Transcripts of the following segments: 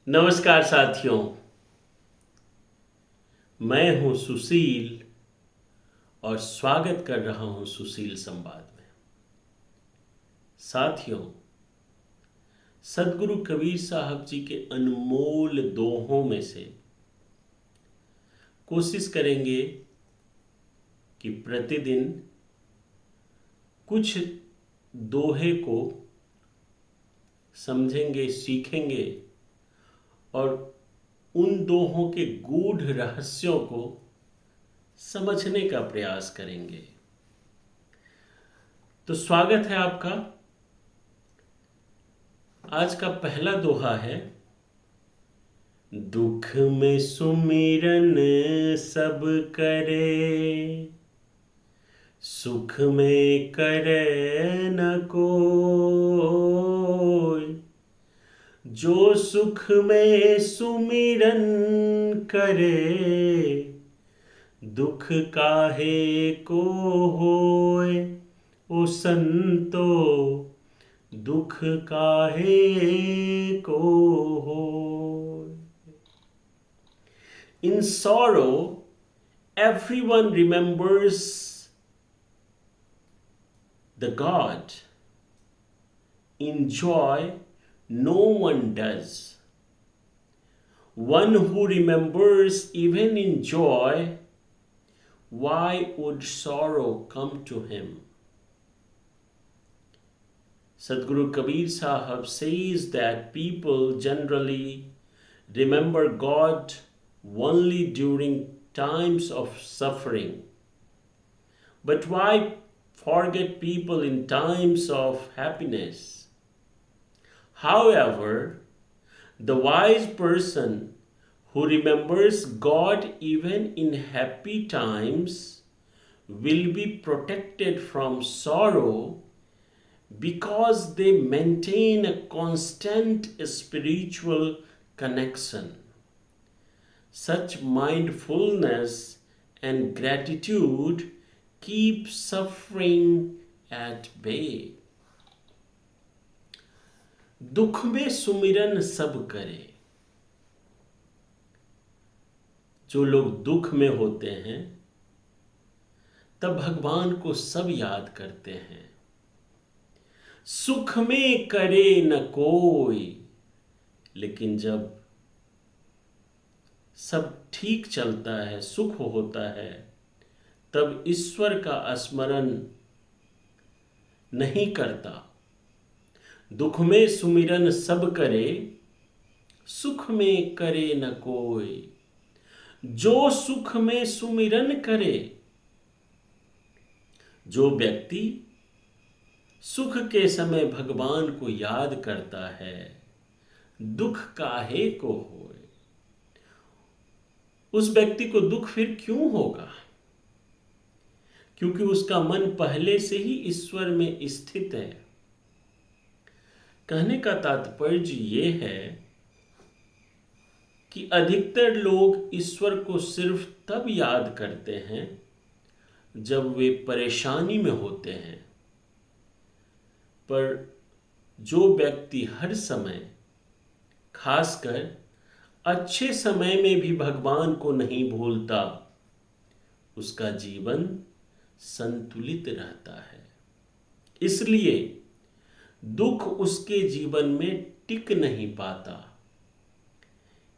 नमस्कार साथियों। मैं हूं सुशील और स्वागत कर रहा हूं सुशील संवाद में। साथियों, सदगुरु कबीर साहब जी के अनमोल दोहों में से कोशिश करेंगे कि प्रतिदिन कुछ दोहे को समझेंगे, सीखेंगे और उन दोहों के गूढ़ रहस्यों को समझने का प्रयास करेंगे। तो स्वागत है आपका। आज का पहला दोहा है, दुख में सुमिरन सब करे, सुख में करे न कोई। जो सुख में सुमिरन करे, दुख काहे को होए। ओ संतो, दुख काहे को होए। In sorrow, everyone remembers the God. In joy, no one does. One who remembers even in joy, why would sorrow come to him? Sadhguru Kabir Sahib says that people generally remember God only during times of suffering. But why forget people in times of happiness? However, the wise person who remembers God even in happy times will be protected from sorrow because they maintain a constant spiritual connection. Such mindfulness and gratitude keep suffering at bay. दुख में सुमिरन सब करे। जो लोग दुख में होते हैं तब भगवान को सब याद करते हैं। सुख में करे न कोई, लेकिन जब सब ठीक चलता है, सुख होता है, तब ईश्वर का स्मरण नहीं करता। दुख में सुमिरन सब करे, सुख में करे न कोई। जो सुख में सुमिरन करे, जो व्यक्ति सुख के समय भगवान को याद करता है, दुख काहे को होए। उस व्यक्ति को दुख फिर क्यों होगा? क्योंकि उसका मन पहले से ही ईश्वर में स्थित है। कहने का तात्पर्य ये है कि अधिकतर लोग ईश्वर को सिर्फ तब याद करते हैं जब वे परेशानी में होते हैं। पर जो व्यक्ति हर समय, खासकर अच्छे समय में भी भगवान को नहीं भूलता, उसका जीवन संतुलित रहता है। इसलिए दुख उसके जीवन में टिक नहीं पाता।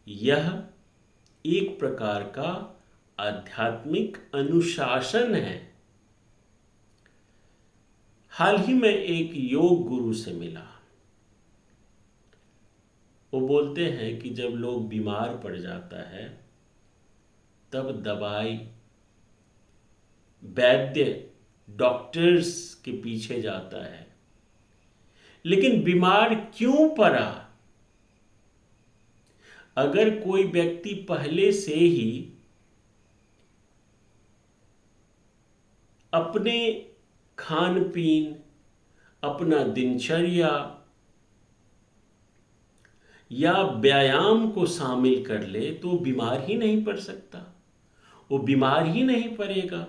यह एक प्रकार का आध्यात्मिक अनुशासन है। हाल ही में एक योग गुरु से मिला। वो बोलते हैं कि जब लोग बीमार पड़ जाता है तब दवाई, वैद्य, डॉक्टर्स के पीछे जाता है, लेकिन बीमार क्यों पड़ा? अगर कोई व्यक्ति पहले से ही अपने खान पीन, अपना दिनचर्या या व्यायाम को शामिल कर ले तो बीमार ही नहीं पड़ सकता। वो बीमार ही नहीं पड़ेगा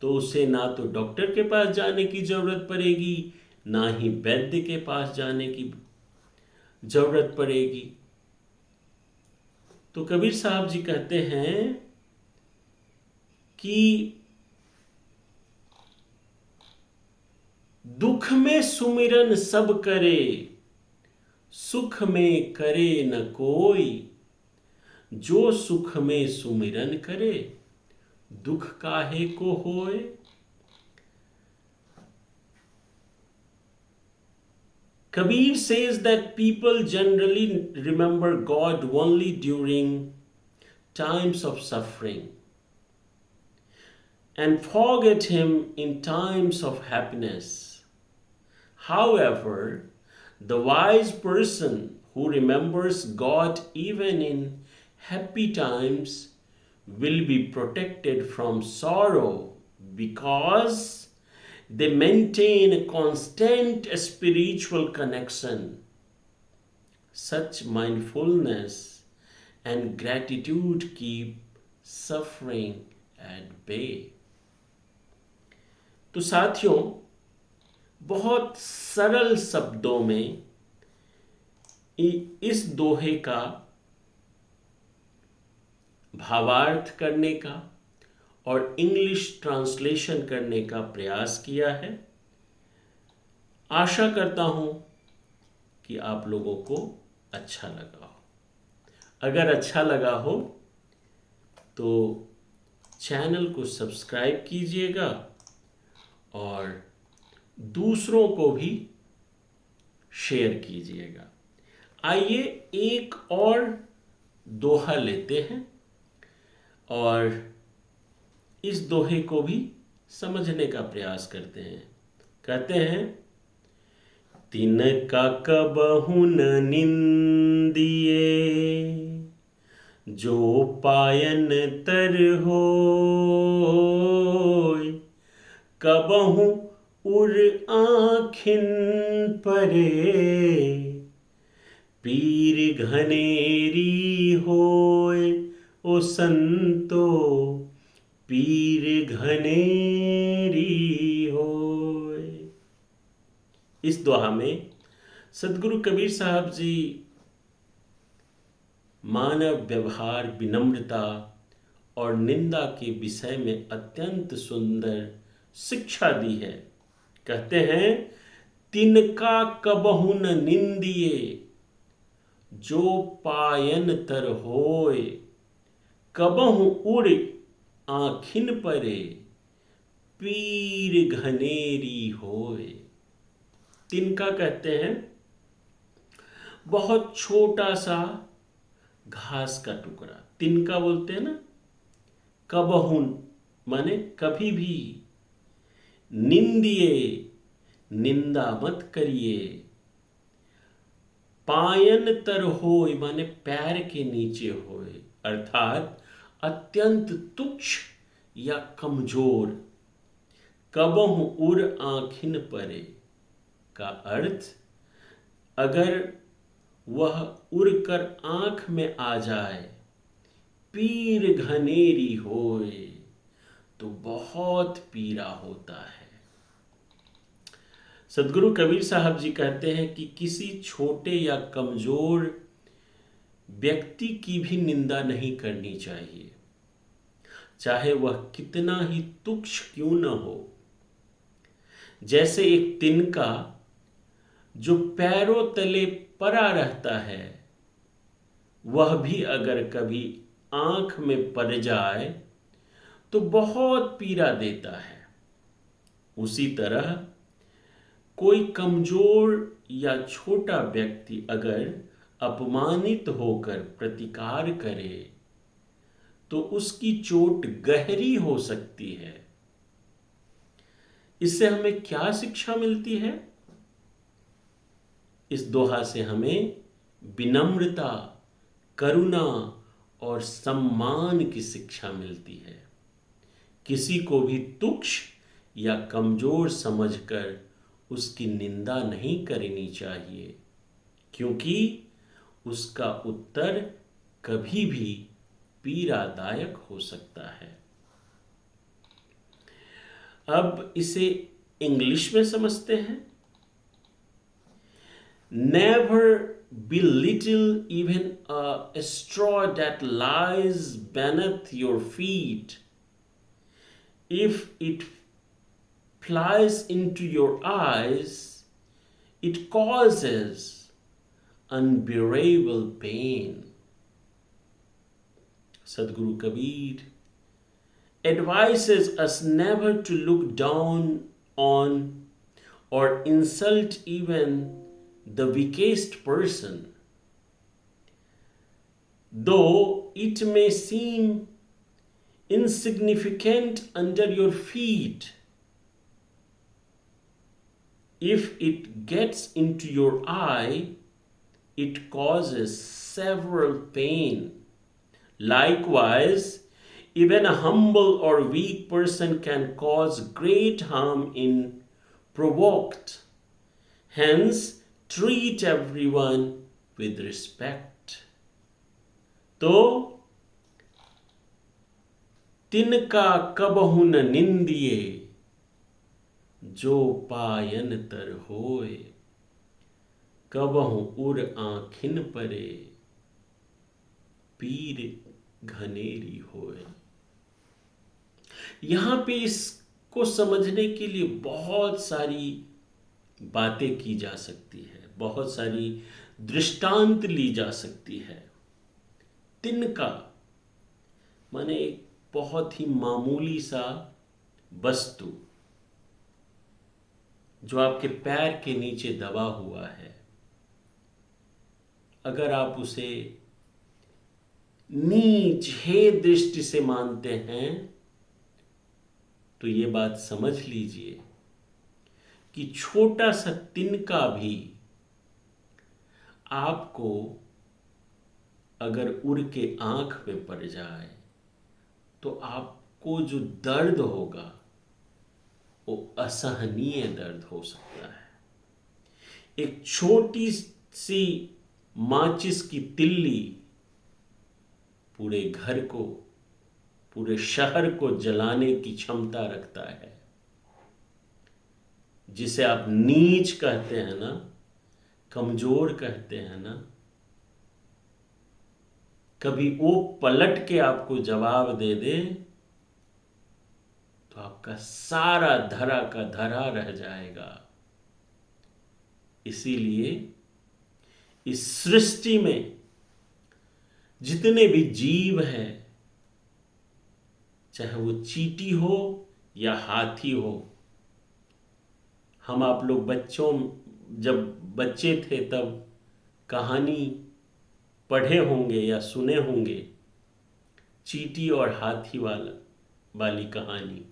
तो उसे ना तो डॉक्टर के पास जाने की जरूरत पड़ेगी, ना ही वैद्य के पास जाने की जरूरत पड़ेगी। तो कबीर साहब जी कहते हैं कि दुख में सुमिरन सब करे, सुख में करे न कोई। जो सुख में सुमिरन करे, दुख काहे को होए। Kabir says that people generally remember God only during times of suffering and forget Him in times of happiness. However, the wise person who remembers God even in happy times will be protected from sorrow because they maintain a constant spiritual connection. Such mindfulness and gratitude keep suffering at bay. तो साथियों, बहुत सरल शब्दों में इस दोहे का भावार्थ करने का और इंग्लिश ट्रांसलेशन करने का प्रयास किया है। आशा करता हूं कि आप लोगों को अच्छा लगा हो। अगर अच्छा लगा हो तो चैनल को सब्सक्राइब कीजिएगा और दूसरों को भी शेयर कीजिएगा। आइए एक और दोहा लेते हैं और इस दोहे को भी समझने का प्रयास करते हैं। कहते हैं, तिनका कबहु न निंदिए, जो पायन तर होय। कबहु उर आँखिन परे, पीर घनेरी होय। ओ संतो, पीर घनेरी होय। इस दोहा में सदगुरु कबीर साहब जी मानव व्यवहार, विनम्रता और निंदा के विषय में अत्यंत सुंदर शिक्षा दी है। कहते हैं, तिनका कबहु न निंदिए, जो पायन तर होय। कबहु उड़ आँखिन परे, पीर घनेरी होय। तिनका कहते हैं बहुत छोटा सा घास का टुकड़ा, तिनका बोलते हैं ना। कबहु माने कभी भी, निंदिए निंदा मत करिए। पायन तर होय माने पैर के नीचे होय, अर्थात अत्यंत तुच्छ या कमजोर। कबहु उर आँखिन परे का अर्थ, अगर वह उड़कर आंख में आ जाए। पीर घनेरी होए, तो बहुत पीरा होता है। सदगुरु कबीर साहब जी कहते हैं कि किसी छोटे या कमजोर व्यक्ति की भी निंदा नहीं करनी चाहिए, चाहे वह कितना ही तुच्छ क्यों न हो। जैसे एक तिनका जो पैरों तले पड़ा रहता है, वह भी अगर कभी आंख में पड़ जाए तो बहुत पीड़ा देता है। उसी तरह कोई कमजोर या छोटा व्यक्ति अगर अपमानित होकर प्रतिकार करे तो उसकी चोट गहरी हो सकती है। इससे हमें क्या शिक्षा मिलती है? इस दोहा से हमें विनम्रता, करुणा और सम्मान की शिक्षा मिलती है। किसी को भी तुच्छ या कमजोर समझकर उसकी निंदा नहीं करनी चाहिए, क्योंकि उसका उत्तर कभी भी पीड़ादायक हो सकता है। अब इसे इंग्लिश में समझते हैं। Never belittle even a straw that lies beneath your feet. If it flies into your eyes, it causes unbearable pain. Sadhguru Kabir advises us never to look down on or insult even the weakest person, though it may seem insignificant under your feet. If it gets into your eye, it causes several pain. Likewise, even a humble or weak person can cause great harm in provoked. Hence, treat everyone with respect. तो तिनका कबहु न निंदिए, जो पायन तर होए, कबहु उर आँखिन परे, पीर घनेरी होए। यहाँ पे इसको समझने के लिए बहुत सारी बातें की जा सकती है, बहुत सारी दृष्टांत ली जा सकती है। तिनका माने एक बहुत ही मामूली सा वस्तु जो आपके पैर के नीचे दबा हुआ है, अगर आप उसे नीच हे दृष्टि से मानते हैं तो ये बात समझ लीजिए कि छोटा सा तिनका भी आपको अगर उड़ के आंख में पड़ जाए तो आपको जो दर्द होगा वो असहनीय दर्द हो सकता है। एक छोटी सी माचिस की तिल्ली पूरे घर को, पूरे शहर को जलाने की क्षमता रखता है। जिसे आप नीच कहते हैं ना, कमजोर कहते हैं ना, कभी वो पलट के आपको जवाब दे दे तो आपका सारा धरा का धरा रह जाएगा। इसीलिए इस सृष्टि में जितने भी जीव हैं, चाहे वो चींटी हो या हाथी हो, हम आप लोग जब बच्चे थे तब कहानी पढ़े होंगे या सुने होंगे, चींटी और हाथी वाली कहानी।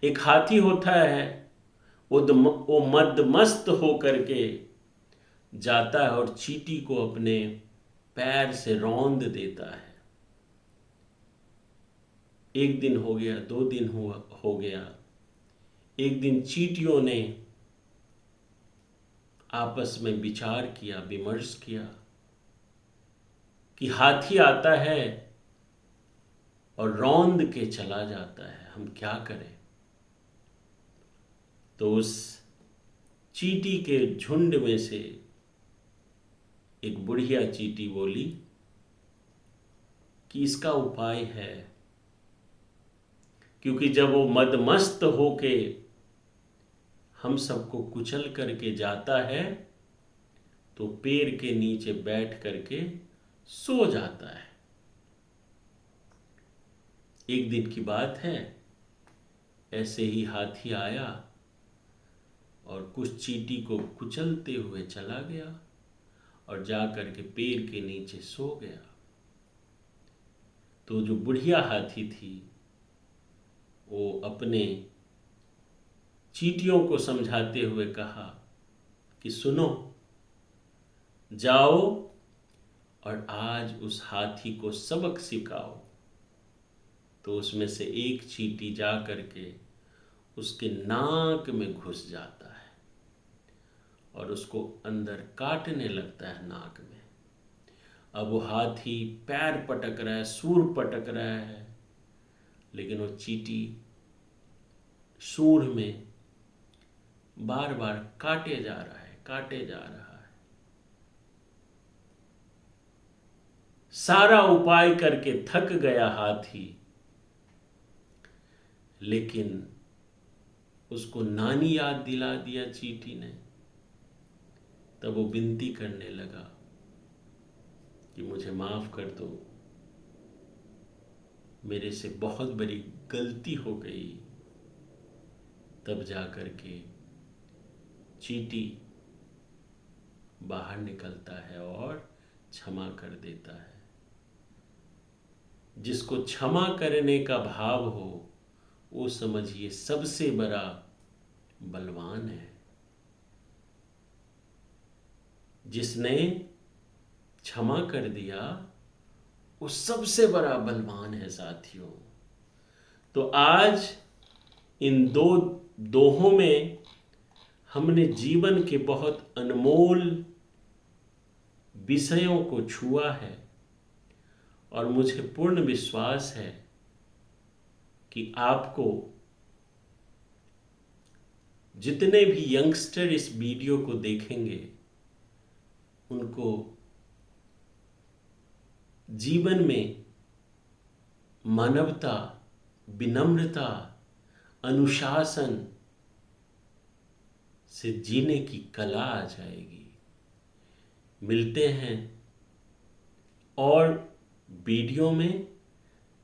एक हाथी होता है, वो मदमस्त होकर के जाता है और चींटी को अपने पैर से रौंद देता है। एक दिन हो गया, 2 दिन हो गया। एक दिन चींटियों ने आपस में विचार किया, विमर्श किया कि हाथी आता है और रौंद के चला जाता है, हम क्या करें। तो उस चींटी के झुंड में से एक बुढ़िया चींटी बोली कि इसका उपाय है, क्योंकि जब वो मदमस्त होके हम सबको कुचल करके जाता है तो पेड़ के नीचे बैठ करके सो जाता है। एक दिन की बात है, ऐसे ही हाथी आया और कुछ चींटी को कुचलते हुए चला गया और जा करके पेड़ के नीचे सो गया। तो जो बुढ़िया हाथी थी वो अपने चींटियों को समझाते हुए कहा कि सुनो, जाओ और आज उस हाथी को सबक सिखाओ। तो उसमें से एक चींटी जा करके उसके नाक में घुस जाता है और उसको अंदर काटने लगता है नाक में। अब वो हाथी पैर पटक रहा है, सूर पटक रहा है, लेकिन वो चींटी सूर में बार बार काटे जा रहा है। सारा उपाय करके थक गया हाथी, लेकिन उसको नानी याद दिला दिया चींटी ने। तब वो विनती करने लगा कि मुझे माफ कर दो, मेरे से बहुत बड़ी गलती हो गई। तब जाकर के चींटी बाहर निकलता है और क्षमा कर देता है। जिसको क्षमा करने का भाव हो वो समझिए सबसे बड़ा बलवान है। जिसने क्षमा कर दिया वो सबसे बड़ा बलवान है साथियों। तो आज इन दो दोहों में हमने जीवन के बहुत अनमोल विषयों को छुआ है और मुझे पूर्ण विश्वास है कि आपको, जितने भी यंगस्टर इस वीडियो को देखेंगे, उनको जीवन में मानवता, विनम्रता, अनुशासन से जीने की कला आ जाएगी। मिलते हैं और वीडियो में,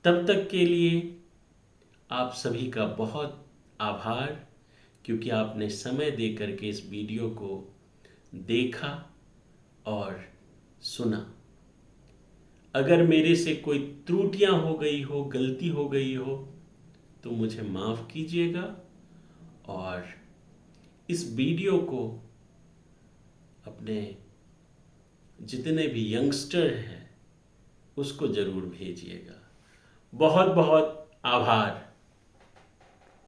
तब तक के लिए आप सभी का बहुत आभार, क्योंकि आपने समय दे करके इस वीडियो को देखा और सुना। अगर मेरे से कोई त्रुटियां हो गई हो, गलती हो गई हो, तो मुझे माफ कीजिएगा और इस वीडियो को अपने जितने भी यंगस्टर हैं उसको जरूर भेजिएगा। बहुत बहुत आभार।